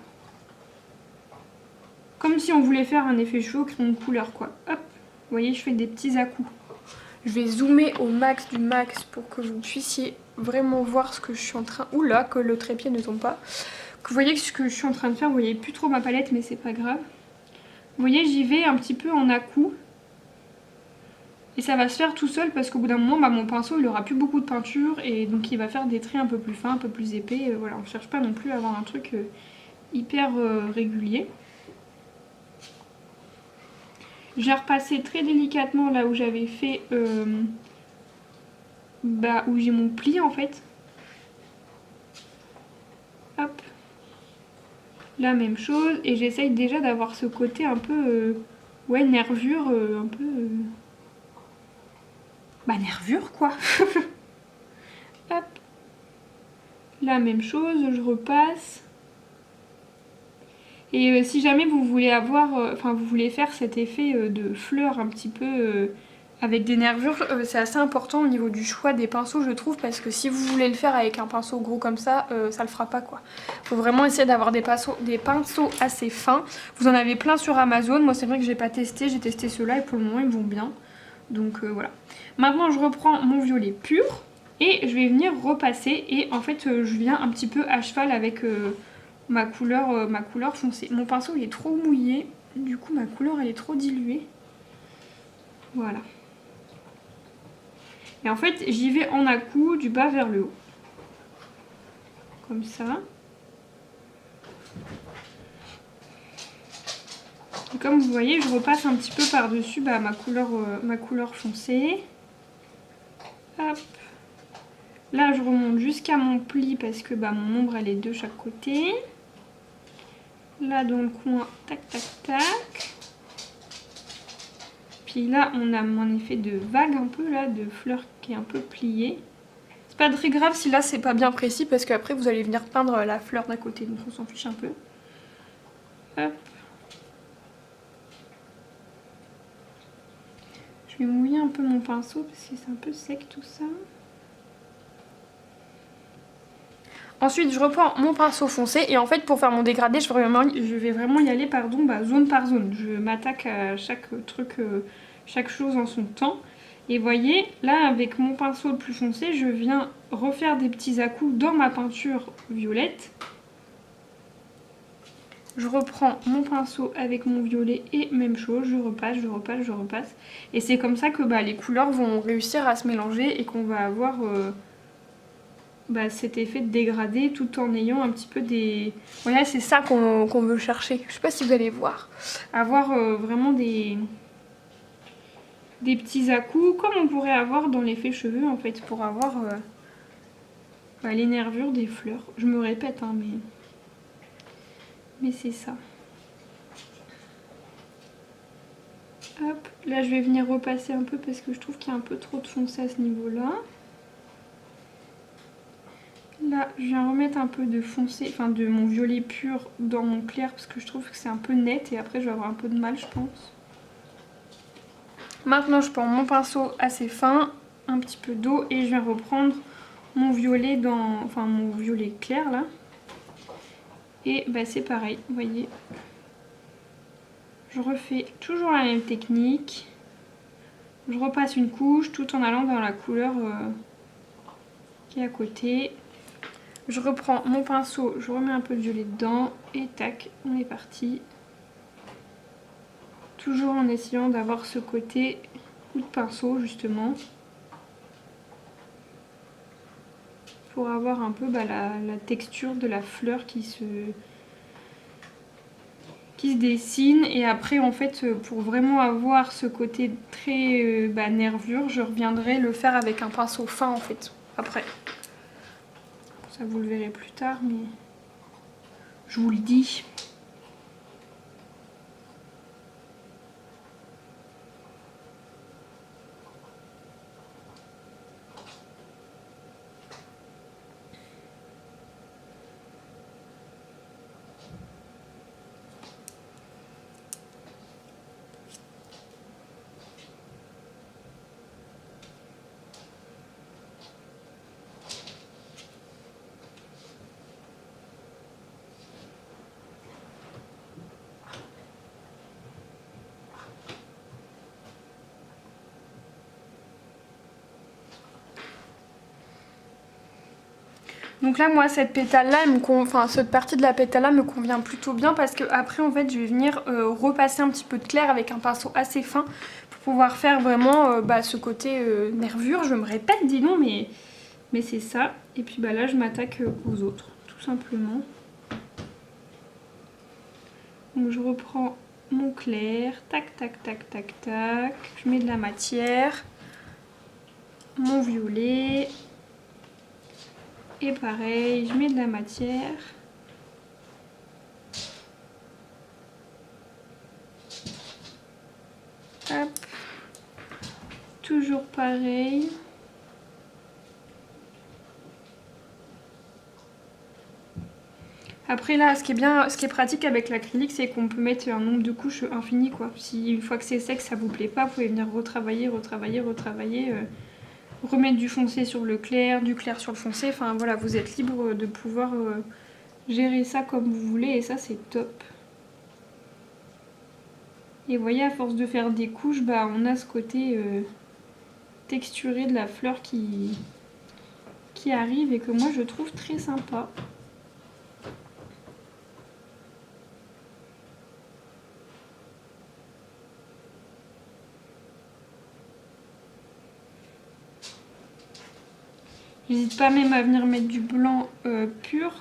Comme si on voulait faire un effet cheveux au crayon de couleur, quoi. Hop, vous voyez, je fais des petits à-coups. Je vais zoomer au max du max pour que vous puissiez vraiment voir ce que je suis en train... Oula, que le trépied ne tombe pas. Que vous voyez ce que je suis en train de faire, vous voyez plus trop ma palette, mais c'est pas grave. Vous voyez, j'y vais un petit peu en à-coups. Et ça va se faire tout seul parce qu'au bout d'un moment, mon pinceau il aura plus beaucoup de peinture et donc il va faire des traits un peu plus fins, un peu plus épais. Voilà, on ne cherche pas non plus à avoir un truc hyper régulier. J'ai repassé très délicatement là où j'avais fait, où j'ai mon pli en fait. Hop. La même chose et j'essaye déjà d'avoir ce côté un peu, ouais, nervure, un peu... nervure quoi. Hop. La même chose, je repasse. Et si jamais vous voulez avoir, vous voulez faire cet effet de fleur un petit peu avec des nervures, c'est assez important au niveau du choix des pinceaux je trouve, parce que si vous voulez le faire avec un pinceau gros comme ça le fera pas quoi. Faut vraiment essayer d'avoir des pinceaux assez fins. Vous en avez plein sur Amazon, moi c'est vrai que j'ai pas testé, j'ai testé ceux-là et pour le moment ils me vont bien. Donc voilà. Maintenant je reprends mon violet pur et je vais venir repasser et en fait je viens un petit peu à cheval avec... ma couleur foncée. Mon pinceau il est trop mouillé, du coup ma couleur elle est trop diluée. Voilà. Et en fait j'y vais en à-coups du bas vers le haut. Comme ça. Et comme vous voyez je repasse un petit peu par dessus ma couleur foncée. Hop. Là je remonte jusqu'à mon pli parce que mon ombre elle est de chaque côté. Là dans le coin, tac tac tac. Puis là on a mon effet de vague un peu là, de fleur qui est un peu pliée. C'est pas très grave si là c'est pas bien précis parce qu'après vous allez venir peindre la fleur d'à côté, donc on s'en fiche un peu. Hop. Je vais mouiller un peu mon pinceau parce que c'est un peu sec tout ça. Ensuite je reprends mon pinceau foncé et en fait pour faire mon dégradé je vais vraiment y aller zone par zone. Je m'attaque à chaque truc, chaque chose en son temps. Et voyez, là avec mon pinceau le plus foncé, je viens refaire des petits à-coups dans ma peinture violette. Je reprends mon pinceau avec mon violet et même chose, je repasse, je repasse, je repasse. Et c'est comme ça que les couleurs vont réussir à se mélanger et qu'on va avoir cet effet de dégradé tout en ayant un petit peu des... Voilà, c'est ça qu'on veut chercher. Je sais pas si vous allez voir. Avoir vraiment des petits à-coups comme on pourrait avoir dans l'effet cheveux en fait pour avoir les nervures des fleurs. Je me répète hein, mais c'est ça. Hop, là je vais venir repasser un peu parce que je trouve qu'il y a un peu trop de foncé à ce niveau-là. Là je viens remettre un peu de foncé, de mon violet pur dans mon clair parce que je trouve que c'est un peu net et après je vais avoir un peu de mal je pense. Maintenant je prends mon pinceau assez fin, un petit peu d'eau et je vais reprendre mon violet mon violet clair là. Et c'est pareil, vous voyez. Je refais toujours la même technique. Je repasse une couche tout en allant dans la couleur qui est à côté. Je reprends mon pinceau, je remets un peu de violet dedans et tac, on est parti. Toujours en essayant d'avoir ce côté coup de pinceau justement. Pour avoir un peu la texture de la fleur qui qui se dessine. Et après en fait pour vraiment avoir ce côté très nervure, je reviendrai le faire avec un pinceau fin en fait après. Ça vous le verrez plus tard, mais je vous le dis. Donc là moi cette pétale là, cette partie de la pétale là me convient plutôt bien parce que après en fait je vais venir repasser un petit peu de clair avec un pinceau assez fin pour pouvoir faire vraiment ce côté nervure. Je me répète dis donc mais c'est ça. Et puis là je m'attaque aux autres tout simplement. Donc je reprends mon clair, tac tac tac tac tac, je mets de la matière, mon violet. Et pareil, je mets de la matière. Hop. Toujours pareil. Après là, ce qui est pratique avec l'acrylique, c'est qu'on peut mettre un nombre de couches infini quoi. Si une fois que c'est sec, ça vous plaît pas, vous pouvez venir retravailler, remettre du foncé sur le clair, du clair sur le foncé. Enfin voilà, vous êtes libre de pouvoir gérer ça comme vous voulez et ça c'est top. Et vous voyez, à force de faire des couches, on a ce côté texturé de la fleur qui arrive et que moi je trouve très sympa. N'hésite pas même à venir mettre du blanc pur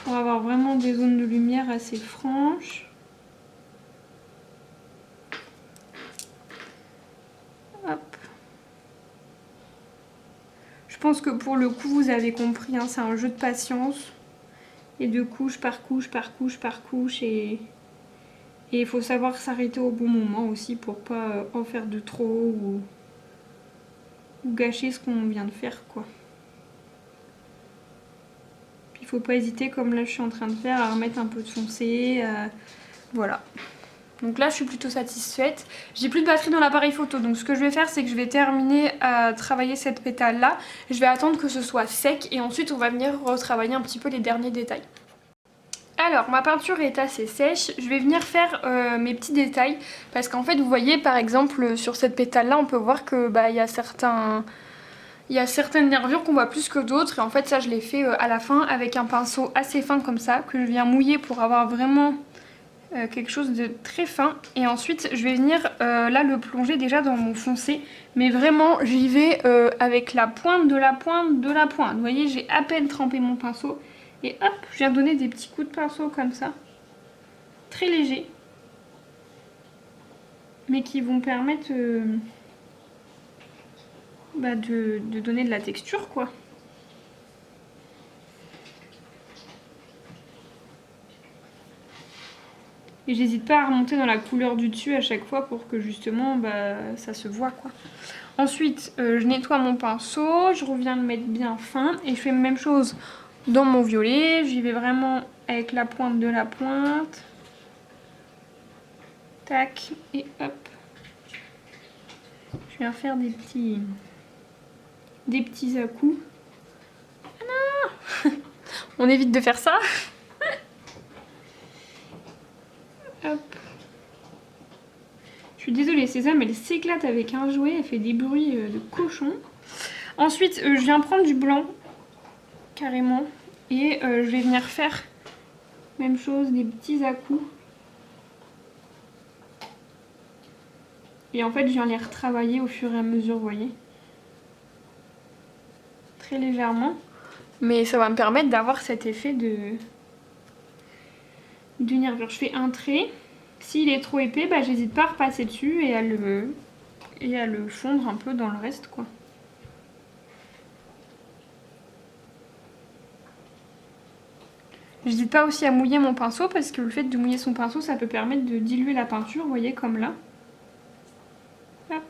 pour avoir vraiment des zones de lumière assez franches. Hop. Je pense que pour le coup vous avez compris, hein, c'est un jeu de patience et de couche par couche par couche par couche et il faut savoir s'arrêter au bon moment aussi pour pas en faire de trop ou gâcher ce qu'on vient de faire quoi. Puis il faut pas hésiter comme là je suis en train de faire à remettre un peu de foncé, voilà. Donc là je suis plutôt satisfaite. J'ai plus de batterie dans l'appareil photo, donc ce que je vais faire c'est que je vais terminer à travailler cette pétale là. Je vais attendre que ce soit sec et ensuite on va venir retravailler un petit peu les derniers détails. Alors ma peinture est assez sèche, je vais venir faire mes petits détails parce qu'en fait vous voyez par exemple sur cette pétale là on peut voir que il y a certaines nervures qu'on voit plus que d'autres et en fait ça je l'ai fait à la fin avec un pinceau assez fin comme ça que je viens mouiller pour avoir vraiment quelque chose de très fin et ensuite je vais venir là le plonger déjà dans mon foncé mais vraiment j'y vais avec la pointe de la pointe de la pointe. Vous voyez j'ai à peine trempé mon pinceau et hop je viens donner des petits coups de pinceau comme ça très légers mais qui vont permettre de donner de la texture quoi. Et j'hésite pas à remonter dans la couleur du dessus à chaque fois pour que justement ça se voit quoi. Ensuite je nettoie mon pinceau, je reviens le mettre bien fin et je fais la même chose dans mon violet. J'y vais vraiment avec la pointe de la pointe. Tac et hop. Je viens faire des petits à-coups. Ah non on évite de faire ça. Hop. Je suis désolée, Sésame, elle s'éclate avec un jouet, elle fait des bruits de cochon. Ensuite, je viens prendre du blanc, carrément, et je vais venir faire, même chose, des petits à-coups. Et en fait, je viens les retravailler au fur et à mesure, vous voyez. Très légèrement. Mais ça va me permettre d'avoir cet effet d'une nervure. Je fais un trait. S'il est trop épais, bah, j'hésite pas à repasser dessus et à le fondre un peu dans le reste, quoi. J'hésite pas aussi à mouiller mon pinceau parce que le fait de mouiller son pinceau, ça peut permettre de diluer la peinture, vous voyez, comme là. Hop.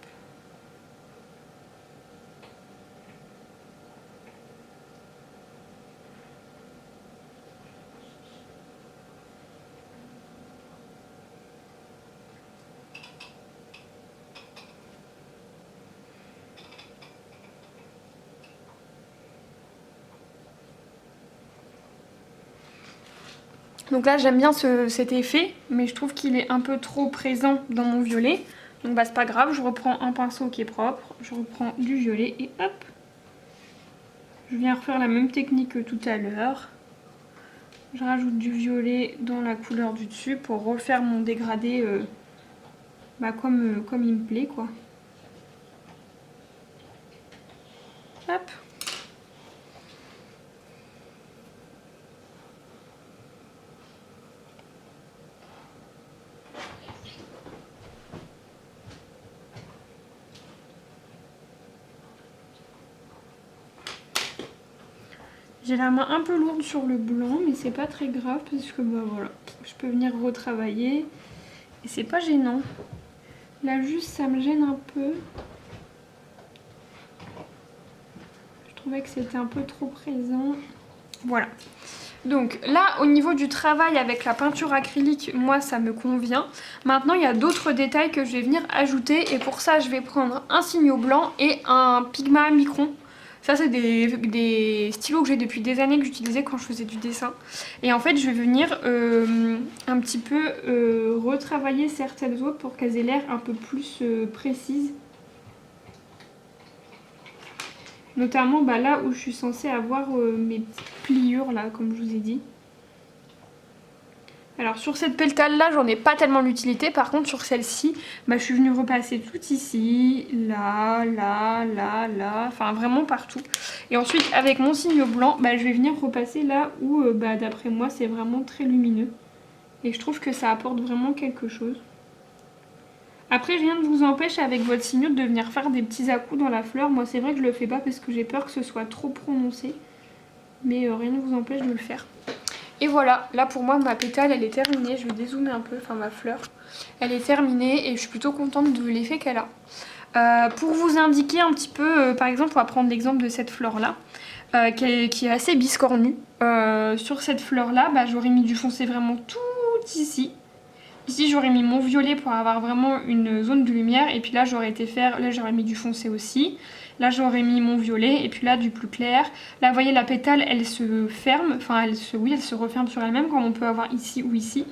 Donc là j'aime bien cet effet, mais je trouve qu'il est un peu trop présent dans mon violet. Donc bah c'est pas grave, je reprends un pinceau qui est propre, je reprends du violet et hop. Je viens refaire la même technique que tout à l'heure. Je rajoute du violet dans la couleur du dessus pour refaire mon dégradé comme il me plaît, quoi. Hop. J'ai la main un peu lourde sur le blanc, mais c'est pas très grave parce que bah voilà, je peux venir retravailler et c'est pas gênant. Là juste ça me gêne un peu. Je trouvais que c'était un peu trop présent. Voilà. Donc là au niveau du travail avec la peinture acrylique, moi ça me convient. Maintenant il y a d'autres détails que je vais venir ajouter et pour ça je vais prendre un signo blanc et un Pigma Micron. Ça c'est des stylos que j'ai depuis des années que j'utilisais quand je faisais du dessin. Et en fait je vais venir un petit peu retravailler certaines autres pour qu'elles aient l'air un peu plus précises. Notamment bah, là où je suis censée avoir mes petites pliures là comme je vous ai dit. Alors sur cette pétale là j'en ai pas tellement l'utilité, par contre sur celle-ci bah, je suis venue repasser tout ici, là, là, là, là, enfin vraiment partout. Et ensuite avec mon signe blanc bah, je vais venir repasser là où bah, d'après moi c'est vraiment très lumineux. Et je trouve que ça apporte vraiment quelque chose. Après rien ne vous empêche avec votre signe de venir faire des petits à-coups dans la fleur. Moi c'est vrai que je le fais pas parce que j'ai peur que ce soit trop prononcé. Mais rien ne vous empêche de le faire. Et voilà, là pour moi ma pétale elle est terminée, je vais dézoomer un peu, enfin ma fleur. Elle est terminée et je suis plutôt contente de l'effet qu'elle a. Pour vous indiquer un petit peu, par exemple on va prendre l'exemple de cette fleur là, qui est assez biscornue. Sur cette fleur là, bah, j'aurais mis du foncé vraiment tout ici. Ici j'aurais mis mon violet pour avoir vraiment une zone de lumière et puis là j'aurais mis du foncé aussi. Là j'aurais mis mon violet et puis là du plus clair. Là vous voyez la pétale elle se ferme, enfin elle se referme sur elle-même comme on peut avoir ici ou ici.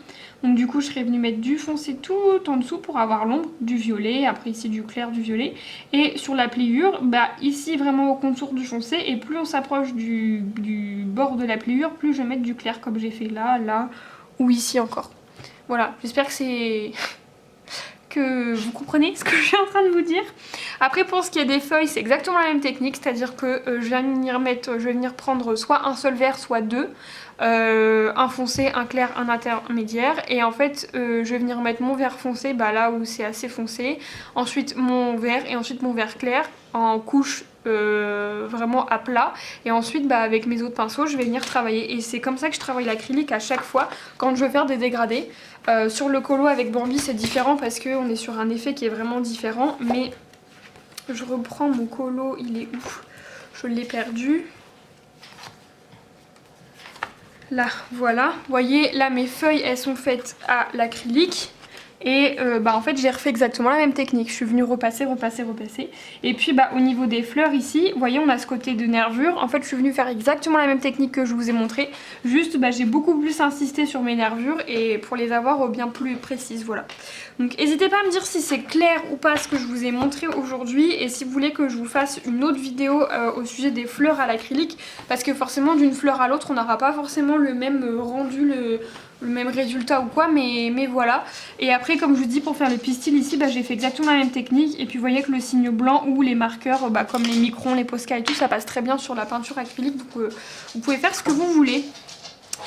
Donc du coup je serais venue mettre du foncé tout en dessous pour avoir l'ombre, du violet, après ici du clair, du violet. Et sur la pliure, bah ici vraiment au contour du foncé et plus on s'approche du bord de la pliure, plus je vais mettre du clair comme j'ai fait là, là ou ici encore. Voilà, j'espère que vous comprenez ce que je suis en train de vous dire. Après pour ce qui est des feuilles, c'est exactement la même technique, c'est-à-dire que je vais venir prendre soit un seul vert, soit deux. Un foncé, un clair, un intermédiaire et en fait je vais venir mettre mon vert foncé bah, là où c'est assez foncé, ensuite mon vert et ensuite mon vert clair en couche vraiment à plat et ensuite bah, avec mes autres pinceaux je vais venir travailler et c'est comme ça que je travaille l'acrylique à chaque fois quand je veux faire des dégradés. Sur le colo avec Bambi c'est différent parce qu'on est sur un effet qui est vraiment différent, mais je reprends mon colo, il est où? Je l'ai perdu. Là, voilà. Vous voyez, là, mes feuilles, elles sont faites à l'acrylique. Et bah, en fait, j'ai refait exactement la même technique. Je suis venue repasser, repasser, repasser. Et puis, bah, au niveau des fleurs ici, vous voyez, on a ce côté de nervure. En fait, je suis venue faire exactement la même technique que je vous ai montré. Juste, bah, j'ai beaucoup plus insisté sur mes nervures et pour les avoir bien plus précises, voilà. Donc, n'hésitez pas à me dire si c'est clair ou pas ce que je vous ai montré aujourd'hui. Et si vous voulez que je vous fasse une autre vidéo au sujet des fleurs à l'acrylique. Parce que forcément, d'une fleur à l'autre, on n'aura pas forcément le même rendu, le même résultat ou quoi, mais voilà. Et après comme je vous dis pour faire le pistil ici bah, j'ai fait exactement la même technique et puis vous voyez que le signe blanc ou les marqueurs bah, comme les Microns, les Posca et tout ça passe très bien sur la peinture acrylique, donc vous pouvez faire ce que vous voulez.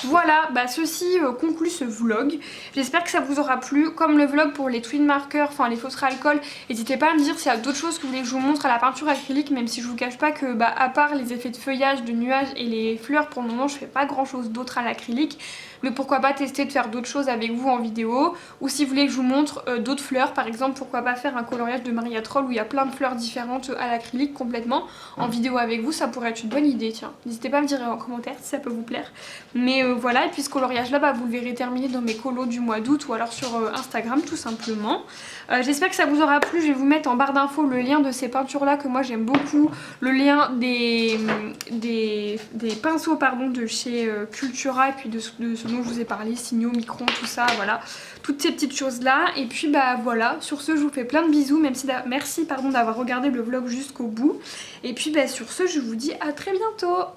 Voilà, bah ceci conclut ce vlog. J'espère que ça vous aura plu. Comme le vlog pour les twin markers, enfin les feutres à alcool, n'hésitez pas à me dire s'il y a d'autres choses que vous voulez que je vous montre à la peinture acrylique, même si je vous cache pas que bah à part les effets de feuillage, de nuages et les fleurs, pour le moment je fais pas grand chose d'autre à l'acrylique. Mais pourquoi pas tester de faire d'autres choses avec vous en vidéo. Ou si vous voulez que je vous montre d'autres fleurs, par exemple pourquoi pas faire un coloriage de Maria Troll où il y a plein de fleurs différentes à l'acrylique complètement en vidéo avec vous, ça pourrait être une bonne idée, tiens. N'hésitez pas à me dire en commentaire si ça peut vous plaire. Mais voilà, et puis ce coloriage là, bah, vous le verrez terminé dans mes colos du mois d'août ou alors sur Instagram tout simplement. J'espère que ça vous aura plu, je vais vous mettre en barre d'infos le lien de ces peintures là que moi j'aime beaucoup, le lien des pinceaux pardon, de chez Cultura et puis de ce dont je vous ai parlé, Signaux, Micron, tout ça, voilà, toutes ces petites choses là. Et puis bah voilà, sur ce je vous fais plein de bisous, même si merci pardon d'avoir regardé le vlog jusqu'au bout. Et puis bah sur ce je vous dis à très bientôt.